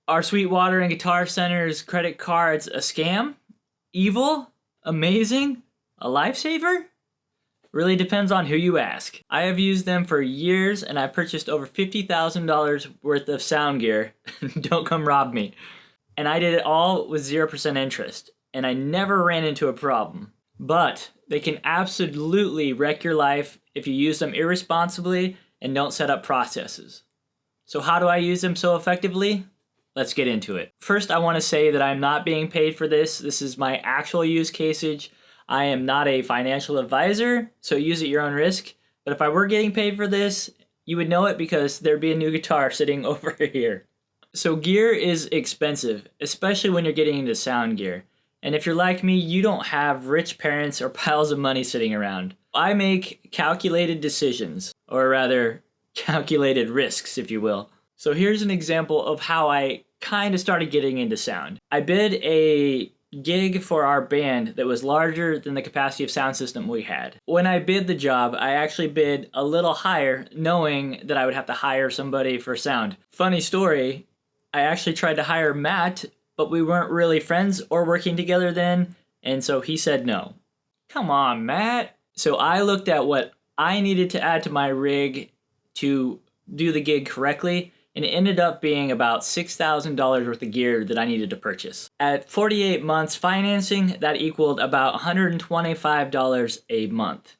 Are Sweetwater and Guitar Center's credit cards a scam? Evil? Amazing? A lifesaver? Really depends on who you ask. I have used them for years and I've purchased over $50,000 worth of sound gear. Don't come rob me. And I did it all with 0% interest. And I never ran into a problem. But they can absolutely wreck your life if you use them irresponsibly and don't set up processes. So how do I use them so effectively? Let's get into it. First, I want to say that I'm not being paid for this. This is my actual use caseage. I am not a financial advisor, so use at your own risk. But if I were getting paid for this, you would know it because there'd be a new guitar sitting over here. So gear is expensive, especially when you're getting into sound gear. And if you're like me, you don't have rich parents or piles of money sitting around. I make calculated decisions, or rather, calculated risks, if you will. So here's an example of how I kind of started getting into sound. I bid a gig for our band that was larger than the capacity of sound system we had. When I bid the job, I actually bid a little higher, knowing that I would have to hire somebody for sound. Funny story, I actually tried to hire Matt, but we weren't really friends or working together then, and so he said no. Come on, Matt. So I looked at what I needed to add to my rig to do the gig correctly, and it ended up being about $6,000 worth of gear that I needed to purchase. At 48 months financing, that equaled about $125 a month.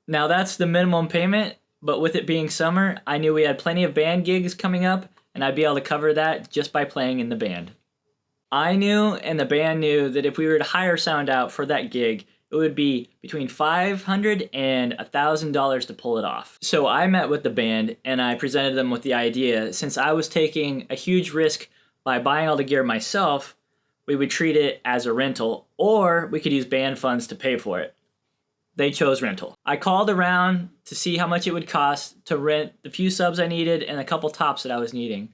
Now that's the minimum payment, but with it being summer, I knew we had plenty of band gigs coming up, and I'd be able to cover that just by playing in the band. I knew, and the band knew, that if we were to hire sound out for that gig, it would be between $500 and $1,000 to pull it off. So I met with the band and I presented them with the idea, since I was taking a huge risk by buying all the gear myself, we would treat it as a rental, or we could use band funds to pay for it. They chose rental. I called around to see how much it would cost to rent the few subs I needed and a couple tops that I was needing.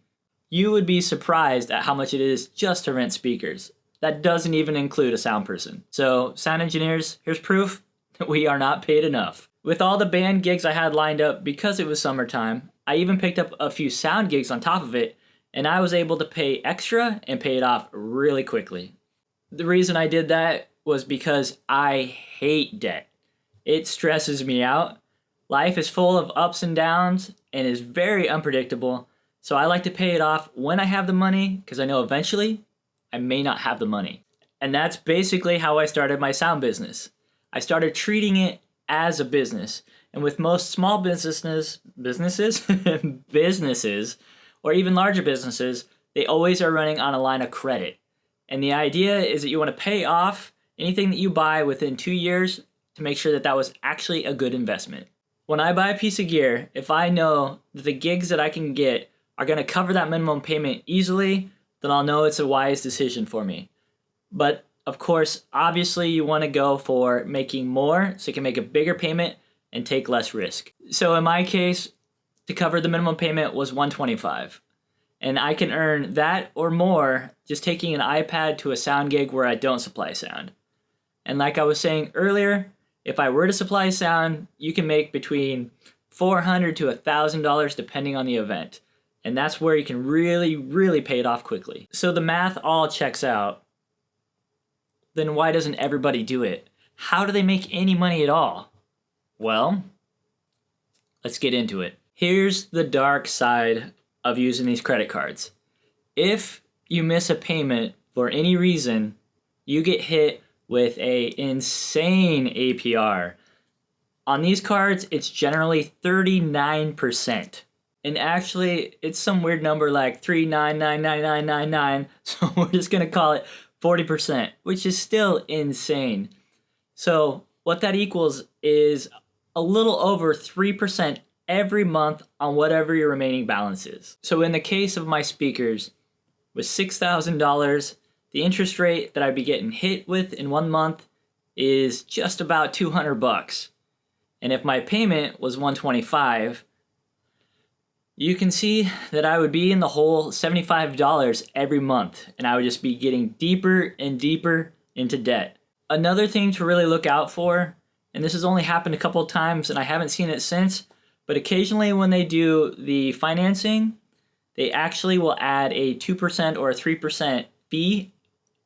You would be surprised at how much it is just to rent speakers. That doesn't even include a sound person. So, sound engineers, here's proof that we are not paid enough. With all the band gigs I had lined up because it was summertime, I even picked up a few sound gigs on top of it, and I was able to pay extra and pay it off really quickly. The reason I did that was because I hate debt. It stresses me out. Life is full of ups and downs and is very unpredictable, so I like to pay it off when I have the money because I know eventually I may not have the money. And that's basically how I started my sound business. I started treating it as a business. And with most small businesses, or even larger businesses, they always are running on a line of credit. And the idea is that you want to pay off anything that you buy within 2 years to make sure that that was actually a good investment. When I buy a piece of gear, if I know that the gigs that I can get are going to cover that minimum payment easily, then I'll know it's a wise decision for me. But of course, obviously you want to go for making more so you can make a bigger payment and take less risk. So in my case, to cover the minimum payment was $125. And I can earn that or more just taking an iPad to a sound gig where I don't supply sound. And like I was saying earlier, if I were to supply sound, you can make between $400 to $1,000 depending on the event. And that's where you can really, really pay it off quickly. So the math all checks out. Then why doesn't everybody do it? How do they make any money at all? Well, let's get into it. Here's the dark side of using these credit cards. If you miss a payment for any reason, you get hit with an insane APR. On these cards, it's generally 39%. And actually, it's some weird number like 3999999, so we're just going to call it 40%, which is still insane. So what that equals is a little over 3% every month on whatever your remaining balance is. So in the case of my speakers, with $6,000, the interest rate that I'd be getting hit with in 1 month is just about $200. And if my payment was $125, you can see that I would be in the hole $75 every month, and I would just be getting deeper and deeper into debt. Another thing to really look out for, and this has only happened a couple of times and I haven't seen it since, but occasionally when they do the financing, they actually will add a 2% or a 3% fee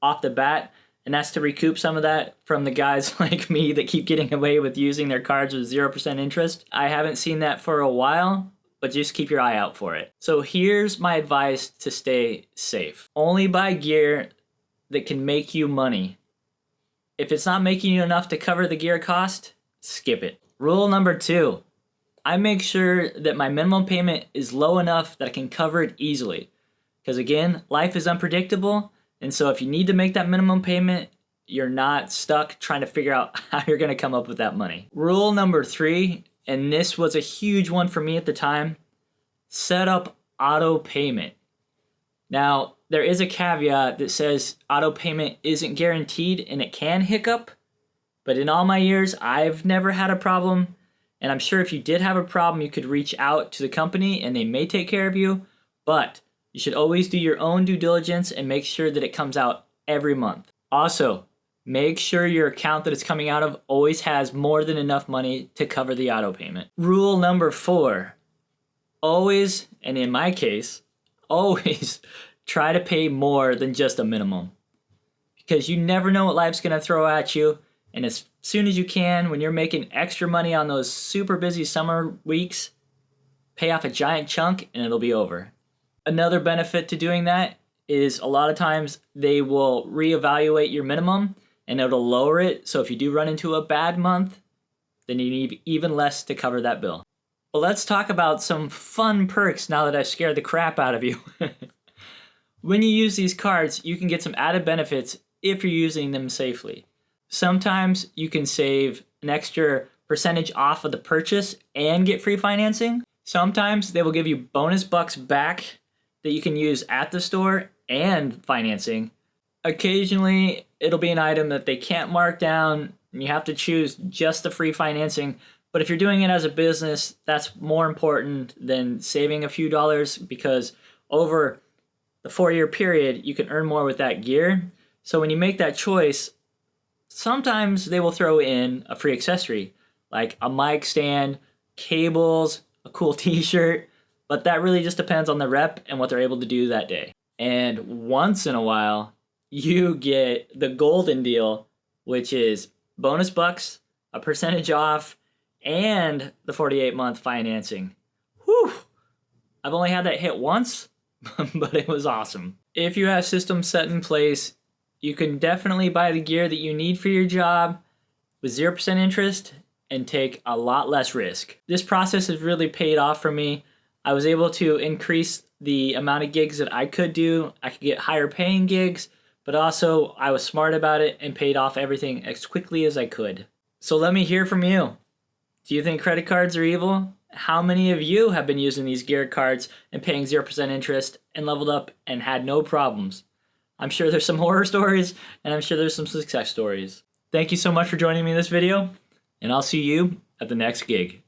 off the bat, and that's to recoup some of that from the guys like me that keep getting away with using their cards with 0% interest. I haven't seen that for a while, but just keep your eye out for it. So here's my advice to stay safe. Only buy gear that can make you money. If it's not making you enough to cover the gear cost, skip it. Rule number 2, I make sure that my minimum payment is low enough that I can cover it easily. Because again, life is unpredictable, and so if you need to make that minimum payment, you're not stuck trying to figure out how you're going to come up with that money. Rule number 3, and this was a huge one for me at the time, set up auto payment. Now, there is a caveat that says auto payment isn't guaranteed and it can hiccup, but in all my years, I've never had a problem, and I'm sure if you did have a problem, you could reach out to the company and they may take care of you, but you should always do your own due diligence and make sure that it comes out every month. Also, make sure your account that it's coming out of always has more than enough money to cover the auto payment. Rule number 4, always, and in my case, always try to pay more than just a minimum. Because you never know what life's going to throw at you, and as soon as you can, when you're making extra money on those super busy summer weeks, pay off a giant chunk and it'll be over. Another benefit to doing that is a lot of times they will reevaluate your minimum and it'll lower it. So if you do run into a bad month, then you need even less to cover that bill. But let's talk about some fun perks now that I've scared the crap out of you. When you use these cards, you can get some added benefits if you're using them safely. Sometimes you can save an extra percentage off of the purchase and get free financing. Sometimes they will give you bonus bucks back that you can use at the store and financing. Occasionally, it'll be an item that they can't mark down and you have to choose just the free financing. But if you're doing it as a business, that's more important than saving a few dollars, because over the 4-year period, you can earn more with that gear. So when you make that choice, sometimes they will throw in a free accessory, like a mic stand, cables, a cool t-shirt, but that really just depends on the rep and what they're able to do that day. And once in a while, you get the golden deal, which is bonus bucks, a percentage off, and the 48-month financing. Whew! I've only had that hit once, but it was awesome. If you have systems set in place, you can definitely buy the gear that you need for your job with 0% interest and take a lot less risk. This process has really paid off for me. I was able to increase the amount of gigs that I could do. I could get higher paying gigs, but also I was smart about it and paid off everything as quickly as I could. So let me hear from you. Do you think credit cards are evil? How many of you have been using these gear cards and paying 0% interest and leveled up and had no problems? I'm sure there's some horror stories, and I'm sure there's some success stories. Thank you so much for joining me in this video, and I'll see you at the next gig.